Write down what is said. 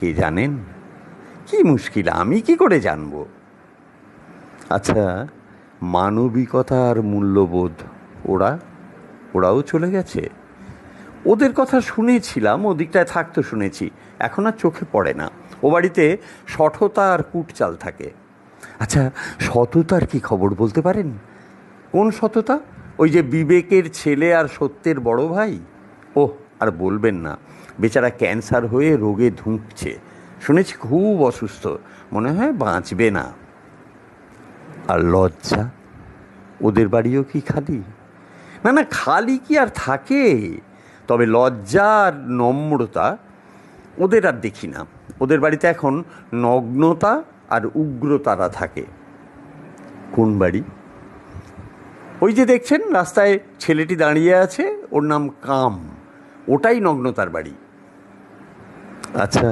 কে জানেন? কি মুশকিল, আমি কি করে জানবো? আচ্ছা, মানবিকতা আর মূল্যবোধ, ওরা ওরাও চলে গেছে। ওদের কথা শুনেছিলাম, ওদিকটায় থাকতো শুনেছি, এখন আর চোখে পড়ে না। ও বাড়িতে সঠতা আর কুটচাল থাকে। আচ্ছা, সততার কি খবর বলতে পারেন? কোন সততা? ওই যে বিবেকের ছেলে আর সত্যের বড় ভাই। ওহ, আর বলবেন না, বেচারা ক্যান্সার হয়ে রোগে ধুঁকছে, শুনেছি খুব অসুস্থ, মনে হয় বাঁচবে না। আর লজ্জা, ওদের বাড়িও কি খালি? না না, খালি কি আর থাকে? তবে লজ্জা আর নম্রতা ওদের আর দেখি না। ওদের বাড়িতে এখন নগ্নতা আর উগ্রতারা থাকে। কোন বাড়ি? ওই যে দেখছেন রাস্তায় ছেলেটি দাঁড়িয়ে আছে, ওর নাম কাম, ওটাই নগ্নতার বাড়ি। আচ্ছা,